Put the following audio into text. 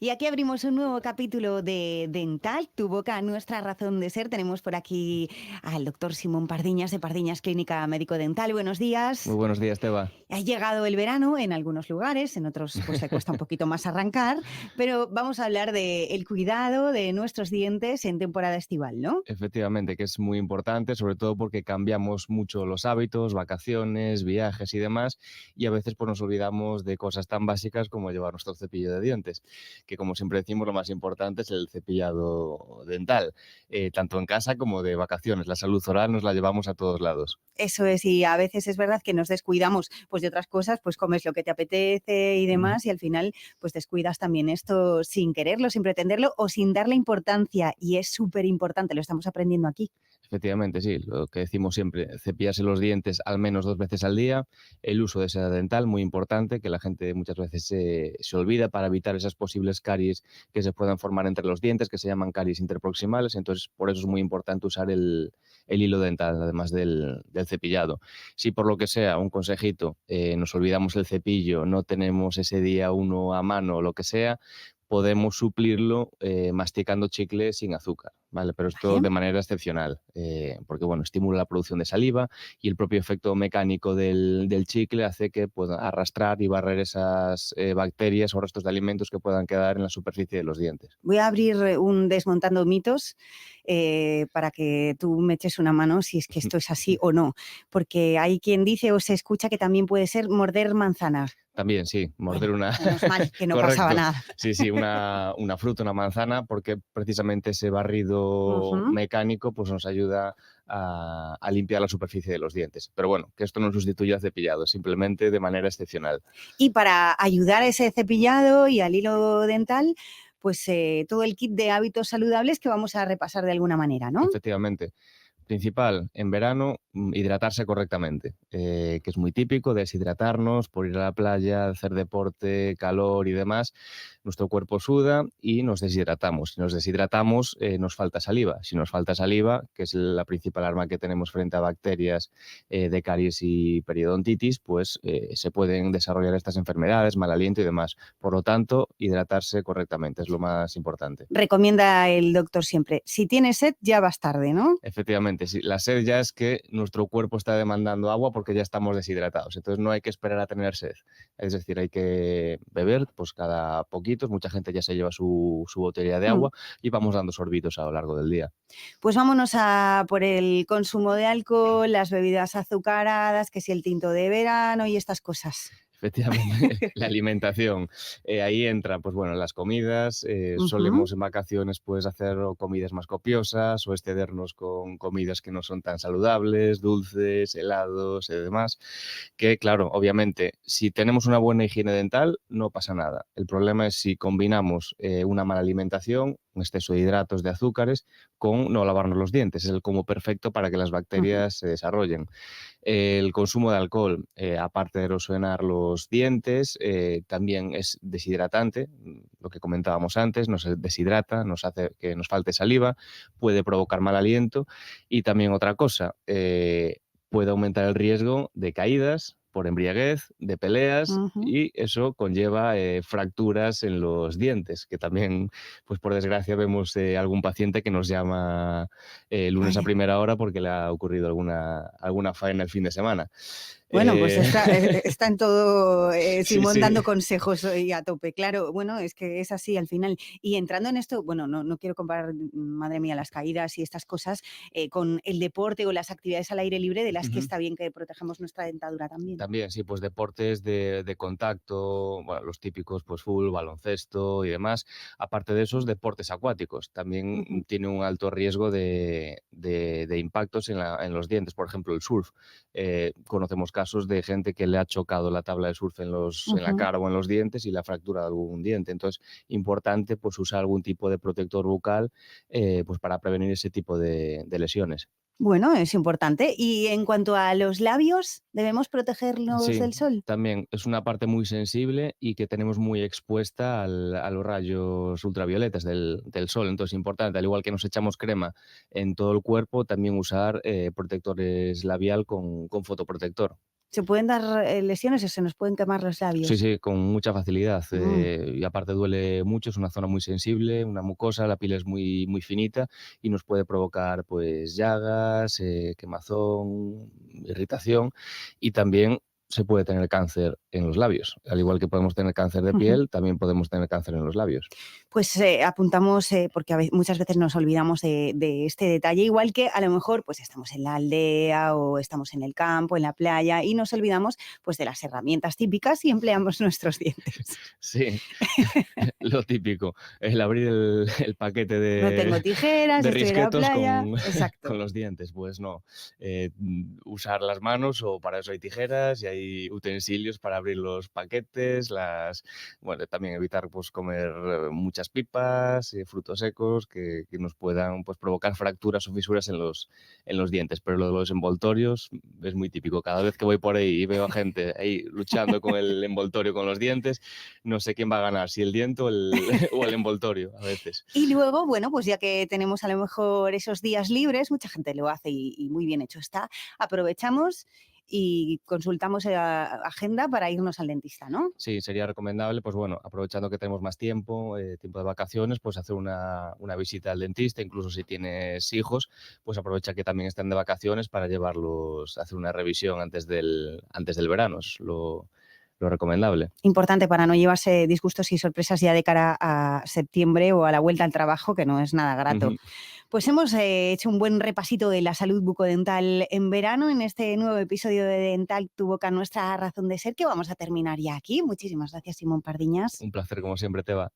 Y aquí abrimos un nuevo capítulo de Dental, tu boca, nuestra razón de ser. Tenemos por aquí al doctor Simón Pardiñas de Pardiñas Clínica Médico Dental. Buenos Muy días. buenos días, Teba. Ha llegado el verano en algunos lugares, en otros pues le cuesta un poquito más arrancar, pero vamos a hablar del cuidado de nuestros dientes en temporada estival, ¿no? Efectivamente, que es muy importante, sobre todo porque cambiamos mucho los hábitos, vacaciones, viajes y demás, y a veces pues, nos olvidamos de cosas tan básicas como llevar nuestro cepillo de dientes, que como siempre decimos, lo más importante es el cepillado dental, tanto en casa como de vacaciones. La salud oral nos la llevamos a todos lados. Eso es, y a veces es verdad que nos descuidamos pues de otras cosas, pues comes lo que te apetece y demás, y al final pues descuidas también esto sin quererlo, sin pretenderlo o sin darle importancia, y es súper importante, lo estamos aprendiendo aquí. Efectivamente, sí, lo que decimos siempre, cepillarse los dientes al menos 2 veces al día, el uso de seda dental, muy importante, que la gente muchas veces se olvida para evitar esas posibles caries que se puedan formar entre los dientes, que se llaman caries interproximales, entonces por eso es muy importante usar el hilo dental, además del cepillado. Si por lo que sea, un consejito, nos olvidamos el cepillo, no tenemos ese día uno a mano o lo que sea, podemos suplirlo masticando chicle sin azúcar, ¿vale? Pero esto ¿Vale? de manera excepcional, porque bueno, estimula la producción de saliva y el propio efecto mecánico del chicle hace que pueda arrastrar y barrer esas bacterias o restos de alimentos que puedan quedar en la superficie de los dientes. Voy a abrir un desmontando mitos para que tú me eches una mano si es que esto es así o no, porque hay quien dice o se escucha que también puede ser morder manzana. También, sí, morder Bueno, una menos mal que no pasaba correcto. nada. Sí, sí, una fruta, una manzana, porque precisamente ese barrido Ujú. mecánico, pues, nos ayuda a limpiar la superficie de los dientes. Pero bueno, que esto no sustituye al cepillado, simplemente de manera excepcional. Y para ayudar a ese cepillado y al hilo dental, pues todo el kit de hábitos saludables que vamos a repasar de alguna manera, ¿no? Efectivamente. Principal, en verano, hidratarse correctamente, que es muy típico, deshidratarnos por ir a la playa, hacer deporte, calor y demás. Nuestro cuerpo suda y nos deshidratamos. Si nos deshidratamos, nos falta saliva. Si nos falta saliva, que es la principal arma que tenemos frente a bacterias de caries y periodontitis, pues se pueden desarrollar estas enfermedades, mal aliento y demás. Por lo tanto, hidratarse correctamente es lo más importante. Recomienda el doctor siempre, si tienes sed ya vas tarde, ¿no? Efectivamente, sí. La sed ya es que nuestro cuerpo está demandando agua porque ya estamos deshidratados. Entonces no hay que esperar a tener sed. Es decir, hay que beber pues cada poquito. Mucha gente ya se lleva su botella de Mm. agua y vamos dando sorbitos a lo largo del día. Pues vámonos a por el consumo de alcohol, las bebidas azucaradas, que si el tinto de verano y estas cosas. Efectivamente, la alimentación. Ahí entra, pues bueno, las comidas. Ujú. Solemos en vacaciones pues hacer o comidas más copiosas o excedernos con comidas que no son tan saludables, dulces, helados y demás. Que claro, obviamente, si tenemos una buena higiene dental, no pasa nada. El problema es si combinamos una mala alimentación, un exceso de hidratos, de azúcares, con no lavarnos los dientes. Es el combo perfecto para que las Ujú. bacterias se desarrollen. El consumo de alcohol, aparte de erosionar los dientes, también es deshidratante, lo que comentábamos antes, nos deshidrata, nos hace que nos falte saliva, puede provocar mal aliento y también otra cosa, puede aumentar el riesgo de caídas por embriaguez, de peleas Ujú. y eso conlleva fracturas en los dientes, que también, pues por desgracia, vemos algún paciente que nos llama lunes a Vaya. primera hora porque le ha ocurrido alguna faena el fin de semana. Bueno, pues Eh, está en todo, sí, Simón sí. dando consejos hoy a tope. Claro, bueno, es que es así al final. Y entrando en esto, bueno, no quiero comparar, madre mía, las caídas y estas cosas, con el deporte o las actividades al aire libre de las que Ujú. está bien que protejamos nuestra dentadura también. También, sí, pues deportes de contacto, bueno, los típicos, pues fútbol, baloncesto y demás. Aparte de esos, deportes acuáticos. También Ujú, tiene un alto riesgo de impactos en los dientes. Por ejemplo, el surf. Conocemos casos de gente que le ha chocado la tabla de surf en la ujú. cara o en los dientes y le ha fracturado algún diente. Entonces, importante pues usar algún tipo de protector bucal pues para prevenir ese tipo de lesiones. Bueno, es importante. Y en cuanto a los labios, ¿debemos protegerlos Sí, del sol? también es una parte muy sensible y que tenemos muy expuesta a los rayos ultravioletas del sol. Entonces, importante, al igual que nos echamos crema en todo el cuerpo, también usar protectores labial con fotoprotector. ¿Se pueden dar lesiones o se nos pueden quemar los Sí, labios? sí, con mucha facilidad. Mm. Y aparte duele mucho, es una zona muy sensible, una mucosa, la piel es muy, muy finita y nos puede provocar pues llagas, quemazón, irritación y también se puede tener cáncer en los labios. Al igual que podemos tener cáncer de Ujú. piel, también podemos tener cáncer en los labios. Pues apuntamos, porque muchas veces nos olvidamos de este detalle, igual que a lo mejor pues estamos en la aldea o estamos en el campo, en la playa y nos olvidamos pues de las herramientas típicas y empleamos nuestros dientes. Sí, lo típico, el abrir el paquete No tengo tijeras, de estoy en la risquetos playa. con, con Exacto. los dientes. Pues no, usar las manos o para eso hay tijeras y hay utensilios para abrir los paquetes, bueno, también evitar pues comer muchas pipas, frutos secos que nos puedan pues provocar fracturas o fisuras en los dientes. Pero lo de los envoltorios es muy típico. Cada vez que voy por ahí y veo a gente ahí luchando con el envoltorio con los dientes, no sé quién va a ganar, si el diente o o el envoltorio a veces. Y luego, bueno, pues ya que tenemos a lo mejor esos días libres, mucha gente lo hace y muy bien hecho está, aprovechamos y consultamos la agenda para irnos al dentista, ¿no? Sí, sería recomendable, pues bueno, aprovechando que tenemos más tiempo, tiempo de vacaciones, pues hacer una visita al dentista, incluso si tienes hijos, pues aprovecha que también están de vacaciones para llevarlos a hacer una revisión antes del verano, es lo recomendable. Importante para no llevarse disgustos y sorpresas ya de cara a septiembre o a la vuelta al trabajo, que no es nada grato. Ujú. Pues hemos hecho un buen repasito de la salud bucodental en verano en este nuevo episodio de Dental Tu Boca, nuestra razón de ser, que vamos a terminar ya aquí. Muchísimas gracias, Simón Pardiñas. Un placer como siempre, Teba.